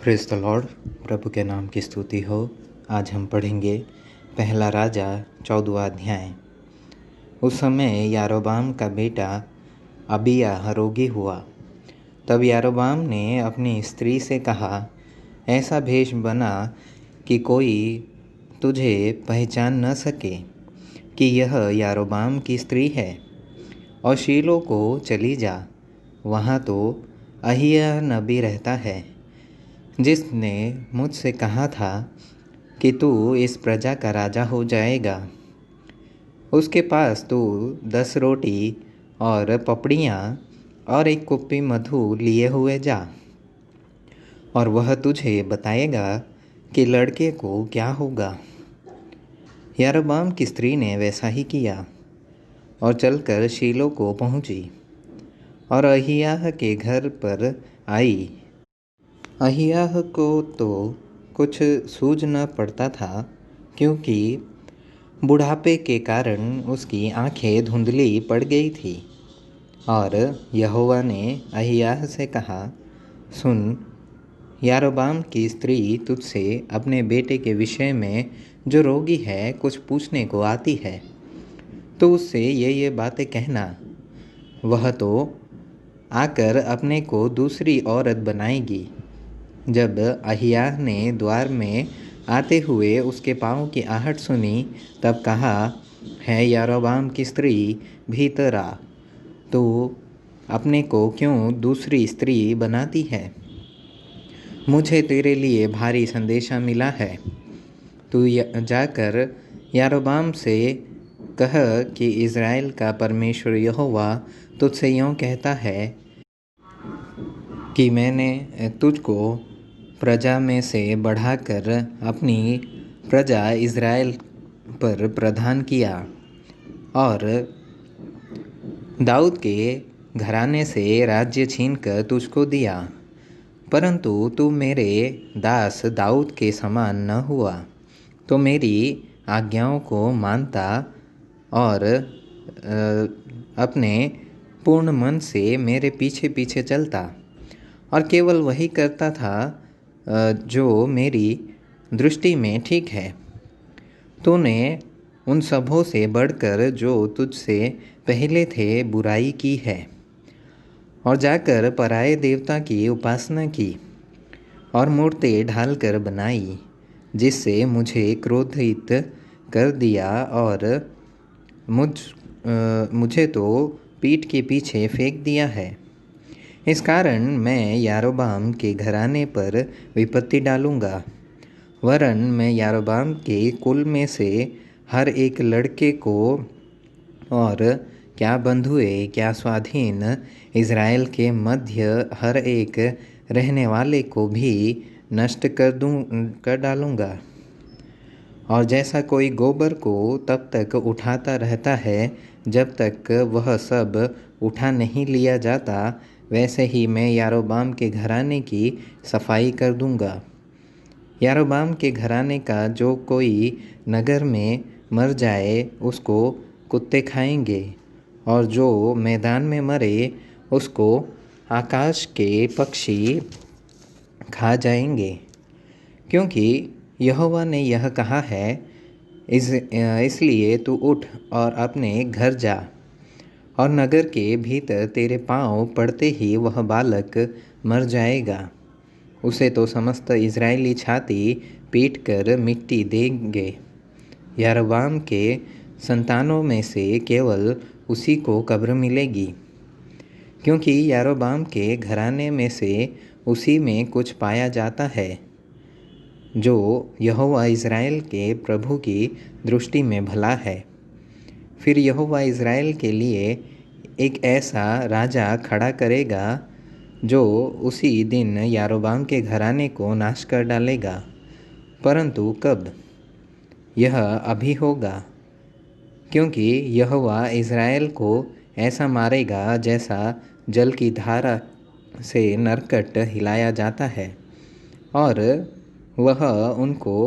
Praise the Lord. प्रभु के नाम की स्तुति हो। आज हम पढ़ेंगे पहला राजा 14वां अध्याय। उस समय यारोबाम का बेटा अबिय्याह रोगी हुआ। तब यारोबाम ने अपनी स्त्री से कहा, ऐसा भेष बना कि कोई तुझे पहचान न सके कि यह यारोबाम की स्त्री है, और शीलो को चली जा, वहाँ तो अहिय्याह नबी रहता है, जिसने मुझसे कहा था कि तू इस प्रजा का राजा हो जाएगा। उसके पास तू 10 रोटी और पपड़ियाँ और एक कुप्पी मधु लिए हुए जा, और वह तुझे बताएगा कि लड़के को क्या होगा। यारोबाम की स्त्री ने वैसा ही किया और चलकर शीलो को पहुँची और अहिय्याह के घर पर आई। अहिय्याह को तो कुछ सूझ न पड़ता था, क्योंकि बुढ़ापे के कारण उसकी आंखें धुंधली पड़ गई थी। और यहोवा ने अहिय्याह से कहा, सुन, यारोबाम की स्त्री तुझसे अपने बेटे के विषय में जो रोगी है कुछ पूछने को आती है, तो उससे ये बातें कहना। वह तो आकर अपने को दूसरी औरत बनाएगी। जब अहिय्याह ने द्वार में आते हुए उसके पाँव की आहट सुनी, तब कहा, है यारोबाम की स्त्री, भीतर आ। तू अपने को क्यों दूसरी स्त्री बनाती है? मुझे तेरे लिए भारी संदेशा मिला है। तू जाकर यारोबाम से कह कि इज़राइल का परमेश्वर यहोवा तुझसे यूँ कहता है कि मैंने तुझको प्रजा में से बढ़ाकर अपनी प्रजा इज़राइल पर प्रधान किया और दाऊद के घराने से राज्य छीनकर तुझको दिया, परंतु तू मेरे दास दाऊद के समान न हुआ, तो मेरी आज्ञाओं को मानता और अपने पूर्ण मन से मेरे पीछे पीछे चलता और केवल वही करता था जो मेरी दृष्टि में ठीक है। तूने उन सबों से बढ़कर जो तुझसे पहले थे बुराई की है, और जाकर पराये देवता की उपासना की और मूर्तें ढालकर बनाई, जिससे मुझे क्रोधित कर दिया और मुझे तो पीठ के पीछे फेंक दिया है। इस कारण मैं यारोबाम के घराने पर विपत्ति डालूँगा, वरन मैं यारोबाम के कुल में से हर एक लड़के को, और क्या बंधुए क्या स्वाधीन, इज़राइल के मध्य हर एक रहने वाले को भी नष्ट कर डालूँगा। और जैसा कोई गोबर को तब तक उठाता रहता है जब तक वह सब उठा नहीं लिया जाता, वैसे ही मैं यारोबाम के घराने की सफाई कर दूंगा। यारोबाम के घराने का जो कोई नगर में मर जाए उसको कुत्ते खाएंगे, और जो मैदान में मरे उसको आकाश के पक्षी खा जाएंगे। क्योंकि यहोवा ने यह कहा है, इसलिए तू उठ और अपने घर जा, और नगर के भीतर तेरे पाँव पड़ते ही वह बालक मर जाएगा। उसे तो समस्त इज़राइली छाती पीट कर मिट्टी देंगे। यारोबाम के संतानों में से केवल उसी को कब्र मिलेगी, क्योंकि यारोबाम के घराने में से उसी में कुछ पाया जाता है जो यहोवा इज़राइल के प्रभु की दृष्टि में भला है। फिर यहोवा इज़राइल के लिए एक ऐसा राजा खड़ा करेगा जो उसी दिन यारोबाम के घराने को नाश कर डालेगा। परंतु कब? यह अभी होगा, क्योंकि यहोवा इज़राइल को ऐसा मारेगा जैसा जल की धारा से नरकट हिलाया जाता है, और वह उनको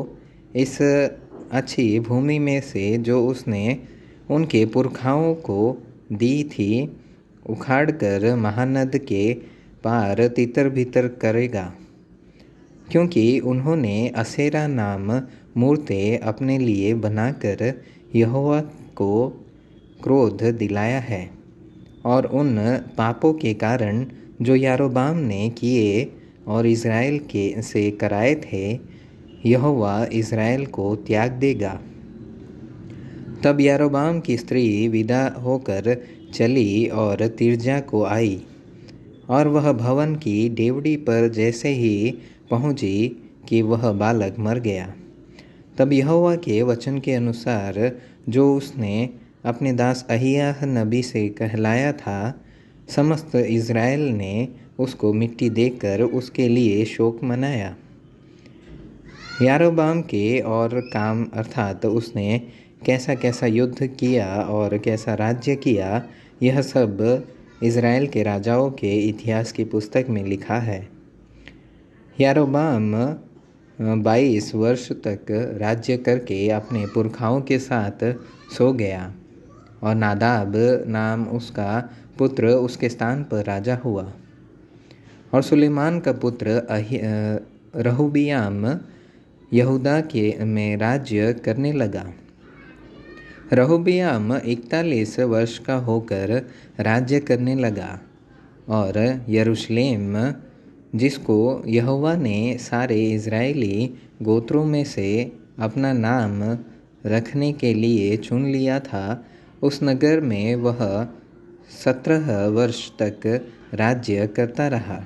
इस अच्छी भूमि में से जो उसने उनके पुरखाओं को दी थी उखाड़कर महानद के पार तितर बितर करेगा। क्योंकि उन्होंने असेरा नाम मूर्तें अपने लिए बनाकर यहोवा को क्रोध दिलाया है। और उन पापों के कारण जो यारोबाम ने किए और इज़राइल के से कराए थे, यहोवा इज़राइल को त्याग देगा। तब यारोबाम की स्त्री विदा होकर चली और तिर्जा को आई, और वह भवन की डेवढ़ी पर जैसे ही पहुँची कि वह बालक मर गया। तब यहोवा के वचन के अनुसार जो उसने अपने दास अहिय्याह नबी से कहलाया था, समस्त इज़राइल ने उसको मिट्टी देकर उसके लिए शोक मनाया। यारोबाम के और काम अर्थात उसने कैसा कैसा युद्ध किया और कैसा राज्य किया, यह सब इज़राइल के राजाओं के इतिहास की पुस्तक में लिखा है। यारोबाम 22 वर्ष तक राज्य करके अपने पुरखाओं के साथ सो गया, और नादाब नाम उसका पुत्र उसके स्थान पर राजा हुआ। और सुलेमान का पुत्र रहूबियाम यहूदा में राज्य करने लगा। रहूबियाम 41 वर्ष का होकर राज्य करने लगा, और यरूशलेम, जिसको यहोवा ने सारे इज़राइली गोत्रों में से अपना नाम रखने के लिए चुन लिया था, उस नगर में वह 17 वर्ष तक राज्य करता रहा।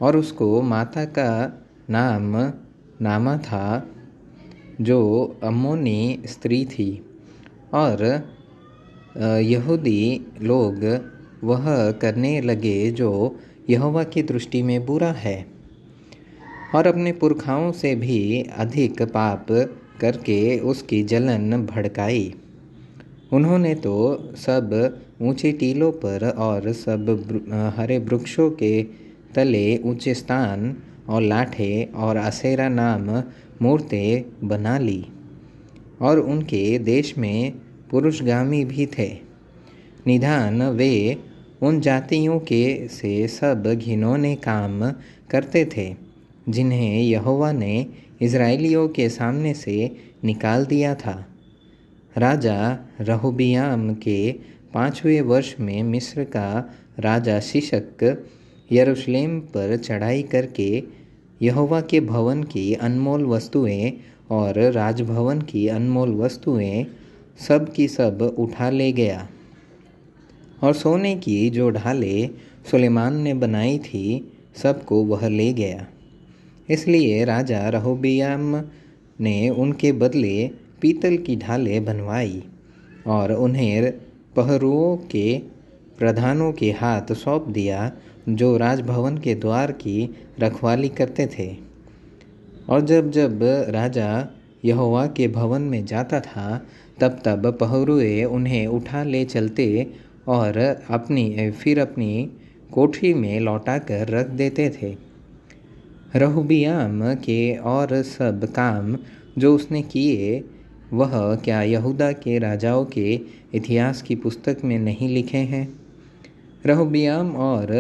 और उसको माता का नाम नामा था, जो अम्मोनी स्त्री थी। और यहूदी लोग वह करने लगे जो यहोवा की दृष्टि में बुरा है, और अपने पुरखाओं से भी अधिक पाप करके उसकी जलन भड़काई। उन्होंने तो सब ऊंचे टीलों पर और सब हरे वृक्षों के तले ऊंचे स्थान और लाठे और असेरा नाम मूर्तें बना ली, और उनके देश में पुरुषगामी भी थे। निदान वे उन जातियों के से सब घिनौने काम करते थे, जिन्हें यहोवा ने इज़राइलियों के सामने से निकाल दिया था। राजा रहूबियाम के 5वें वर्ष में मिस्र का राजा शिशक यरूशलेम पर चढ़ाई करके यहोवा के भवन की अनमोल वस्तुएं और राजभवन की अनमोल वस्तुएं सब की सब उठा ले गया। और सोने की जो ढालें सुलेमान ने बनाई थी, सबको वह ले गया। इसलिए राजा रहूबियाम ने उनके बदले पीतल की ढालें बनवाई और उन्हें पहरुओं के प्रधानों के हाथ सौंप दिया, जो राजभवन के द्वार की रखवाली करते थे। और जब जब राजा यहोवा के भवन में जाता था, तब तब पहरुए उन्हें उठा ले चलते और फिर अपनी कोठरी में लौटा कर रख देते थे। रहूबियाम के और सब काम जो उसने किए, वह क्या यहूदा के राजाओं के इतिहास की पुस्तक में नहीं लिखे हैं? रहूबियाम और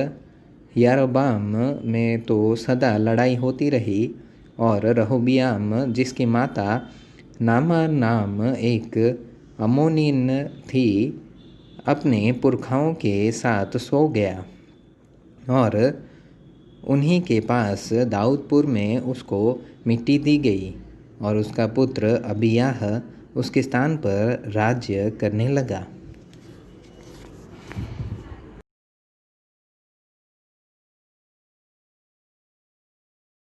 यारोबाम में तो सदा लड़ाई होती रही, और रहूबियाम, जिसकी माता नामा नाम एक अम्मोनिन थी, अपने पुरखाओं के साथ सो गया, और उन्हीं के पास दाऊदपुर में उसको मिट्टी दी गई, और उसका पुत्र अबिय्याह उसके स्थान पर राज्य करने लगा।